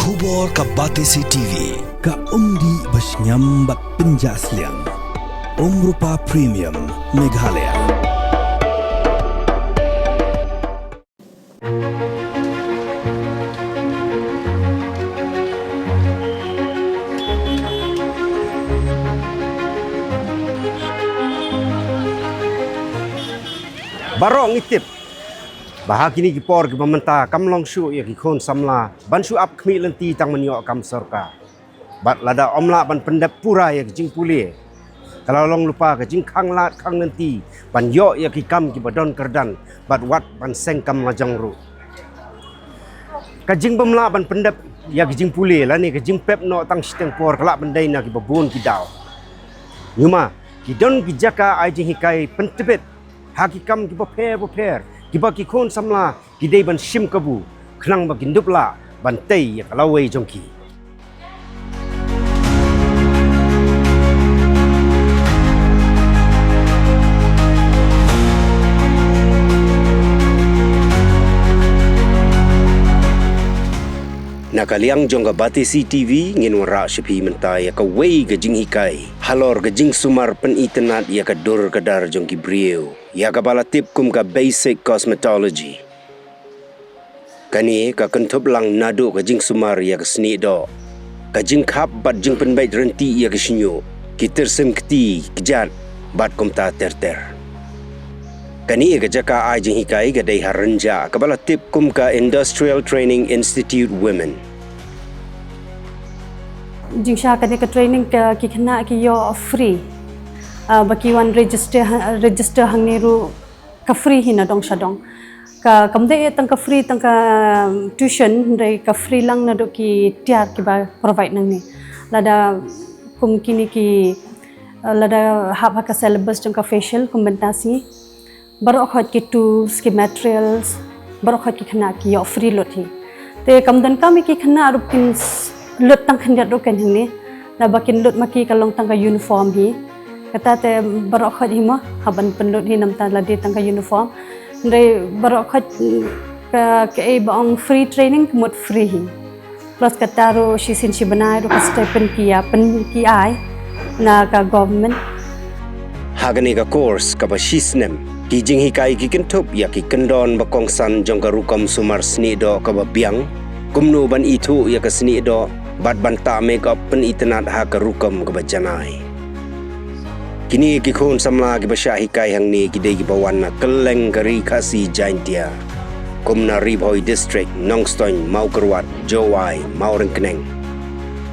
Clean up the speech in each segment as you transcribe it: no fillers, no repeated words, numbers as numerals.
Khubor ka Batisi TV ka undi basnyam bat penjaslian Rupa Premium Meghalaya. Barong itip bahagi ni kipor ki pementa kam long shu ya ki khon samla ban shu ap khmi lenti tang menyo kam sorka bat lada omla ban pendap pura ya jing puli kalau long lupa ke jing khang lat khang lenti ban yo ya ki kam ki badon kerdan bat wat ban seng kam lajang ru ka jing bemla ban pendap ya ki jing puli la ni ke jing pep no tang steng por kelak bandai na ki babun ki daw nyuma ki don ki jaka ai jinghikai pentebet hakikam ki prepare kiba ki khon samla ki dei ban sim kabu khnang ba gindupla ban tei ya kalawei jongki nakaliang jongga Batisi TV ngin wara shipi mentai ka wei ga Jinghikai halor ga jing sumar pen internet ya ka dur kadar jongki brio ya ka bala tip kum ka basic cosmetology kani ka kentup lang nado ka jing sumar ya ka sni do ka jing khap bat jing pen bai renti ya ka sinyo kiter sem kti kjat bat kum ta ter kani ka jaka ai Jinghikai ga dei haranja ka bala tip kum ka Industrial Training Institute Women Jingsha kani ka training ka ki khana ki yo free baki wan register hangni ru ka free hina dong sadong ka kamde tang ka free tang ka tuition dei ka free lang na do ki tiar ki ba provide nang ni lada kum kini ki lada hab ka syllabus jong ka facial kum bentasi baru khot ki tools ki materials baru khot ki khana ki yo free lot hi te kamdan kami ki khana ru kin lot tang khan ro kan ni la bakin lot maki ka long tang ka uniform hi kata te baru khot hi ma haban pen lot hi nam ta la de tang ka uniform dei baru khot ka e bang free training mot free hi plus kata ro shi sin shi banai ro ka stipend ki ya pen ki ai na ka government hagani ka course ka ba shisnem ki Jinghikai ki kentup ya ki kendon ba kongsan jong ka rukam sumar sni do ka ba biang kumnu ban itu ya ka sni do bat ban ta make up pen internet ha ka rukam ka ba janai kini ki khon samla ki ba Jinghikai hang ni ki dei ki ba wan na keleng gari khasi jaintia kumna ribhoi district nongstoin maukerwat jowai maurengkeneng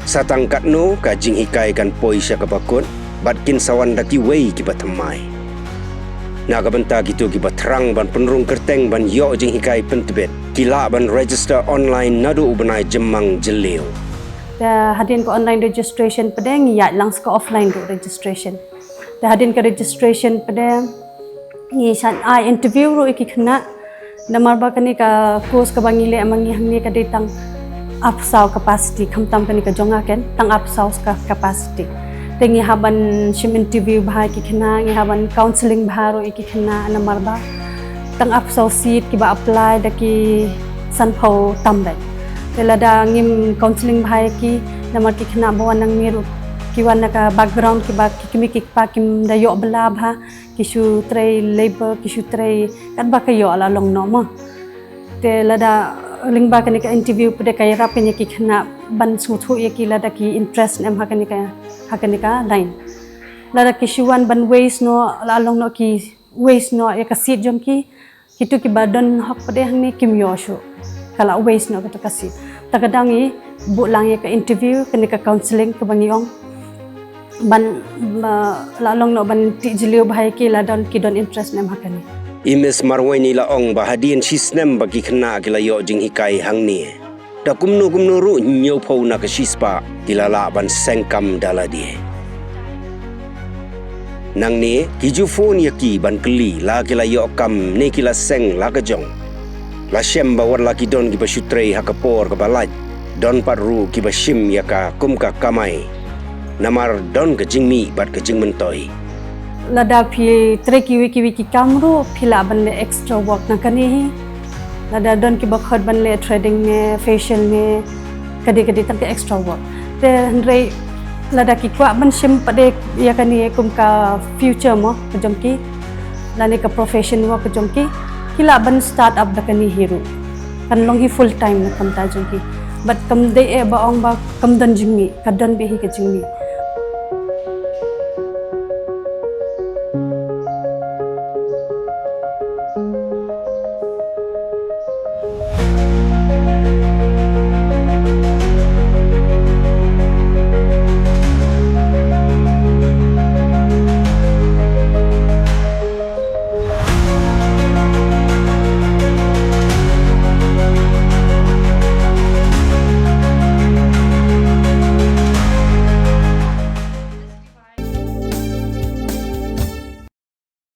satang katno ka Jinghikai kan poisya ka bakut bat kin sawan daki wei ki ba thamai naga benta gitu ki ba terang ban penrung kerteng ban yo Jinghikai pentebet kila ban register online nadu ubenai jemang jeleu hadin ko online registration pedeng ya langs ko offline do registration hadin ka registration pedeng ni san I interview ro iki khna namar ba kani ka course ka bangile amangi hangni ka ditang upsau capacity khamtam kani ka jonga ken tang upsau ka capacity tengi haban shim interview bha ki khna ngi haban counseling bha ro iki khna namar ba tang upsau seat ki ba apply da ki san phau tambe telada ngim counseling bha ki namar ki khna bawan nang miru ki wan ka background ki ba ki kimi ki pa kim da yo bla bha ki shu trai labor ki shu trai kan ba ka yo ala long no ma telada ling ba kan ka interview pede ka rap ni ki khna ban su thu ye ki lada ki interest em ha kan ka line lada ki shuan ban waste no la long no ki waste no ya ka seat jom ki kitu ki badan hak pede hang ni kim yo shu kala waste no ka seat takadang i bu lang ya ka interview kan ka counseling ka bangiong ban la long no ban ti jilio bhai ki la don ki don interest em ha kan ni imis marwaini la ong bahadian shisnem bagi kena kila yo Jinghikai hang ni da kumnu ru nyau phau na ka shispa kila la ban sengkam dala die nang ni kiju phone yaki ban kli la kila yo kam ne kila seng la ka jong la shem ba war la ki don ki ba shutrei ha ka por ka balaj don paru ki ba shim ya ka kum ka kamai namar don ka jingmi bat ka Jingmyntoi lada phi treki wiki kamru phila ban le extra work na kani lada don ki bakhot ban le threading ne facial ne kadi tang extra work te rei lada ki kwa ban sim pade ya kani kum ka future mo kejongki lani ka profession wo kejongki kila ban start up da kani hero kan longi full time na kam ta jongki but kam de e ba ong ba kam dan jingmi kadan be hi ke jingmi